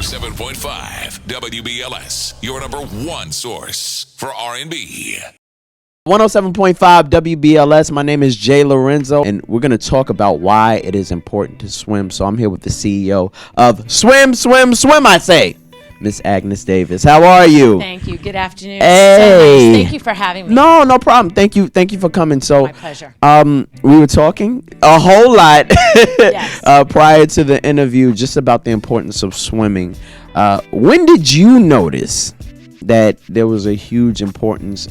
107.5 WBLS, your number one source for R&B. 107.5 WBLS. My name is Jay Lorenzo, and we're going to talk about why it is important to swim. So I'm here with the CEO of Swim, I say, Miss Agnes Davis. How are you? Thank you. Good afternoon. Hey. So nice. Thank you for having me. No problem. Thank you for coming. So my pleasure. We were talking a whole lot Yes. prior to the interview just about the importance of swimming. When did you notice that there was a huge importance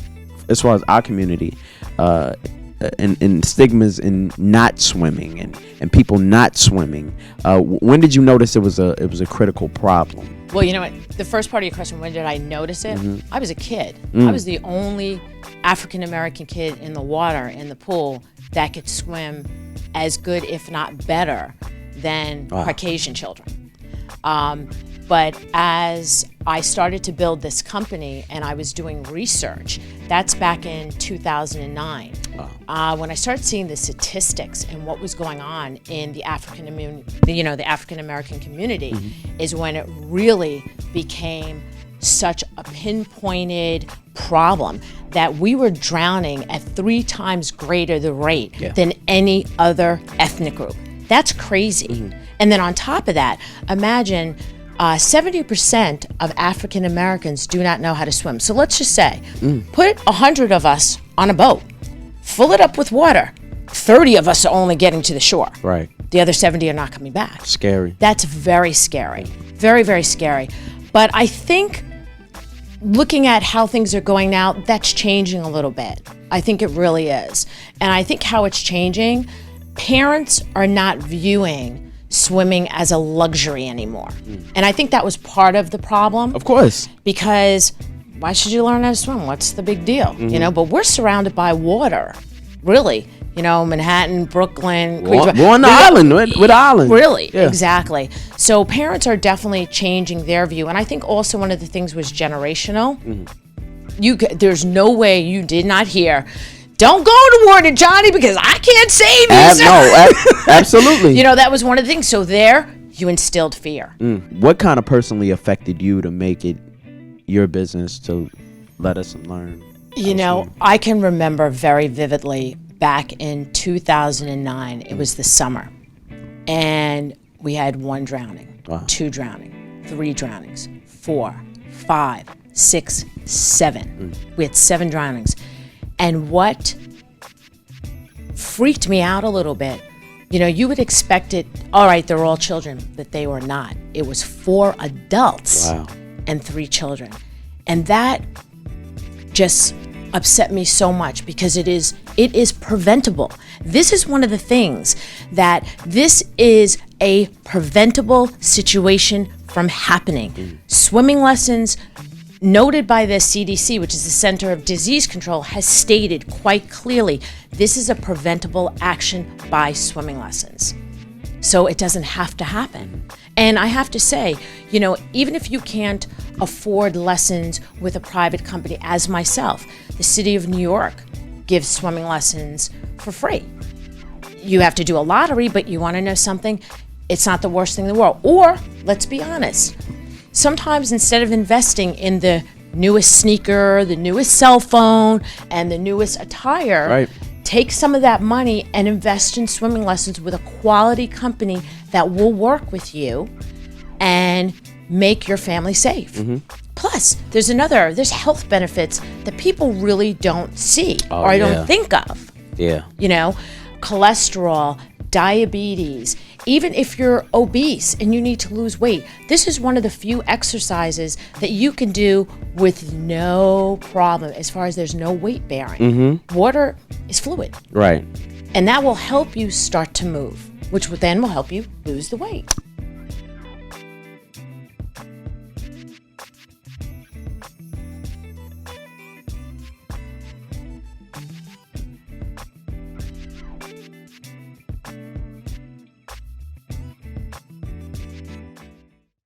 as far as our community and stigmas in not swimming and people not swimming? When did you notice it was a critical problem? Well, you know what? The first part of your question, when did I notice it? I was a kid. Mm. I was the only African-American kid in the water, in the pool, that could swim as good, if not better, than Caucasian children. But as I started to build this company and I was doing research, that's back in 2009. When I started seeing the statistics and what was going on in the African American community, is when it really became such a pinpointed problem that we were drowning at 3 times greater the rate than any other ethnic group. That's crazy. And then on top of that, imagine 70% of African Americans do not know how to swim. So let's just say, put 100 of us on a boat, fill it up with water. 30 of us are only getting to the shore. Right. The other 70 are not coming back. Scary. That's very scary. Very, very scary. But I think looking at how things are going now, that's changing a little bit. I think it really is. And I think how it's changing, parents are not viewing swimming as a luxury anymore. And I think that was part of the problem. Of course. Because why should you learn how to swim? What's the big deal? You know, but we're surrounded by water, really. You know, Manhattan, Brooklyn. We're on the island, with island. Really, Yeah. exactly. So parents are definitely changing their view. And I think also one of the things was generational. There's no way you did not hear, "Don't go to water, Johnny, because I can't save you." Absolutely. You know, that was one of the things. So there, you instilled fear. What kind of personally affected you to make it your business to let us learn? You know, I can remember very vividly back in 2009, it was the summer, and we had 1 drowning, 2 drowning, 3 drownings, 4, 5, 6, 7. We had 7 drownings. And what freaked me out a little bit, you know, you would expect it, all right, they're all children, but they were not. It was 4 adults and 3 children. And that just upset me so much because it is preventable. This is one of the things that this is a preventable situation from happening. Swimming lessons, noted by the CDC, which is the Center of Disease Control, has stated quite clearly this is a preventable action by swimming lessons. So it doesn't have to happen. And I have to say, you know, even if you can't afford lessons with a private company, as myself, the city of New York gives swimming lessons for free. You have to do a lottery, but you want to know something? It's not the worst thing in the world. Or, let's be honest, sometimes instead of investing in the newest sneaker, the newest cell phone, and the newest attire, take some of that money and invest in swimming lessons with a quality company that will work with you and make your family safe. Plus, there's health benefits that people really don't see or don't think of. Yeah. You know, cholesterol, diabetes. Even if you're obese and you need to lose weight, this is one of the few exercises that you can do with no problem as far as there's no weight bearing. Water is fluid. Right. And that will help you start to move, which then will help you lose the weight.